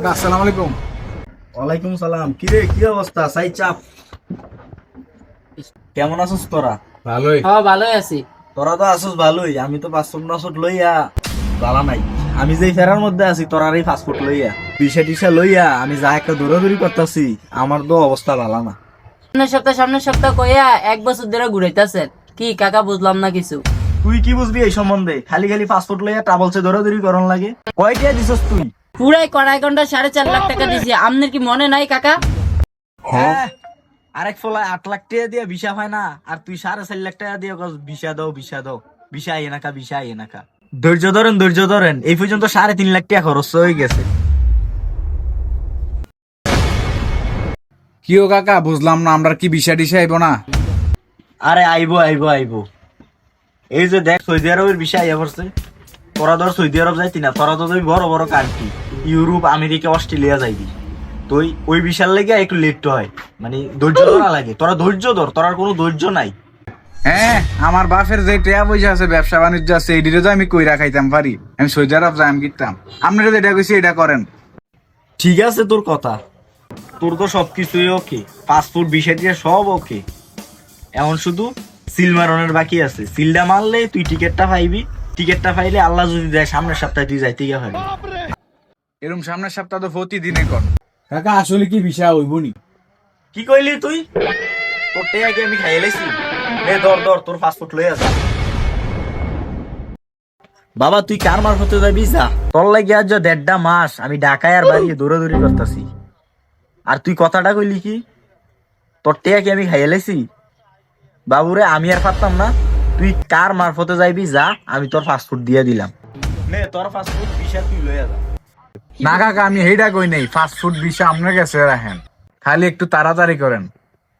কাকা আসসালামু আলাইকুম। ওয়ালাইকুম সালাম। কি রে, কি অবস্থা? সাই চাপ, কেমন আছিস তোরা? ভালোই। হ্যাঁ ভালোই আছি। তোরা তো আছিস ভালোই, আমি তো পাসপোর্ট লইয়া জ্বালা নাই। আমি যেই ফেরার মধ্যে আছি তোরার এই পাসপোর্ট লইয়া ভিসা টিসা লইয়া আমি যা একটা দৌড়াদৌড়ি করতেছি, আমার তো অবস্থা ভালো না। সামনের সপ্তাহ কইয়া 1 বছর ধরে ঘুরাইতেছেন কি কাকা, বুঝলাম না কিছু। তুই কি বুঝবি এই সম্বন্ধে? খালি খালি পাসপোর্ট লইয়া ট্রাভেলসে দৌড়াদৌড়ি করন লাগে। কয়টা দিছস তুই? পুরাই কড়াই ঘন্টা 4.5 লাখ টাকা দিছি, আপনার কি মনে নাই কাকা? হ্যাঁ, আরেক ফলায় 8 লাখ টাকা দিয়ে ভিসা হয় না, আর তুই 4.5 লাখ টাকা দিয়ে ভিসা দাও ভিসা দাও, ভিসা এনাকা ভিসা এনাকা। ধৈর্য ধরেন, এই পর্যন্ত 3.5 লাখ টাকা খরচ হয়ে গেছে। কি ও কাকা, বুঝলাম না, আমরা কি বিষয় টিসা আইব না? আরে আইবো। এই যে দেখ, সৌদি আরবের বিষয় আইয়া পড়ছে। তোরা ধর সৌদি আরব যাইতি না, তোরা তো বড় বড় কান্ট্রি, ইউরোপ, আমেরিকা, অস্ট্রেলিয়া যাইবি। তুই ওই বিশাল লেগে একটু লেট হয়, মানে ধৈর্য ধরা লাগে। তোরা ধৈর্য ধর, তোর আর কোনো ধৈর্য নাই। হ্যাঁ, আমার বাপের যে টাকা পয়সা আছে, ব্যবসা বাণিজ্য আছে, এই ডিরে তো আমি কইরা খাইতাম পারি। আমি সৌদি আরব যাই, আমি কিতাম। আপনারা যেটা কইছি এটা করেন। ঠিক আছে তোর কথা, তোর তো সবকিছুই ওকে, পাসপোর্ট বিষয় দিয়ে সব ওকে। এখন শুধু সিল মারনের বাকি আছে। সিলটা মারলে তুই টিকিটটা পাইবি। টিকিটটা পাইলে আল্লাহ যদি দেয় সামনের সপ্তাহে তুই যাইতে গিয়ে পারবি। এরকম সামনের সপ্তাহ তো প্রতিদিনে কর। কাকা আসলে কি বিষয় হইবনি? কি কইলি তুই? তোর টেয়া কি আমি খাইয়ে লাইছি? ধর তোর পাসপোর্ট লই আসা। বাবা তুই কার মারফতে যাবি যা। তোর লাগে আজ 1.5 মাস আমি ঢাকায় আর বাড়ি দৌড়াদৌড়ি করতেছি, আর তুই কথাটা কইলি কি? তোর টেয়া কি আমি খাইয়ে লাইছি? বাবুরে আমি আর পারতাম না। তুই কার মারফতে যাইবি যা, আমি তোর পাসপোর্ট দিয়ে দিলাম। নে তোর পাসপোর্ট ভিসা তুই লইয়া যা। না কাকা, আমি এইটা কই নাই। ফাস্ট ফুড বিষয় আপনার কাছে রাখেন, খালি একটু তাড়াতাড়ি করেন।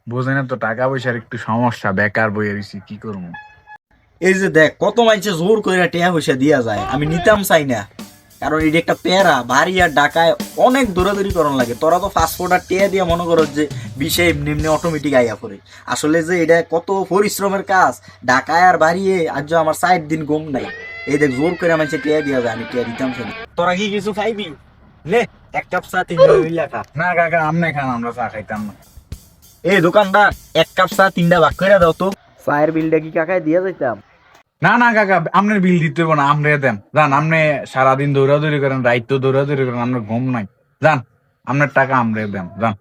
বুঝেন তো, টাকা পয়সার একটু সমস্যা, বেকার বইয়ে রয়েছি, কি করবো? এই যে দেখ, কত মানুষে জোর করে টেয়া পয়সা দিয়া যায়, আমি নিতাম চাই না। কারণ এটা একটা প্যারা, বাড়ি আর ঢাকায় অনেক দৌড়াদৌড়ি করন লাগে। তোরা তো পাসপোর্ট আর টেয়া দিয়ে মনে করো যে বিষয় এমনি এমনি অটোমেটিক আইয়া পড়ে। আসলে যে এটা কত পরিশ্রমের কাজ। ঢাকায় আর বাড়িয়ে আজ আমার 4 দিন ঘুম নাই। এই দেখ, জোর করে মানুষে টেয়া দিয়া যায়, আমি টেয়া দিতাম চাই না। তোরা কি কিছু খাইবি? নে 1 কাপ চা 3 লেখা। না কাকা, আপনি খান, আমরা চা খাইতাম না। এই দোকানদার, 1 কাপ চা 3টা ভাগ করে দাও তো। চায়ের বিলটা কি কাকায় দিয়া যাইতাম? না না কাকা, আপনার বিল দিতে হবে না, আপনি দেন। যান, আপনি সারাদিন দৌড়াদৌড়ি করেন, রাইত তো দৌড়াদৌড়ি করেন, আপনার ঘুম নাই। যান, আপনার টাকা আপনি দেন, যান।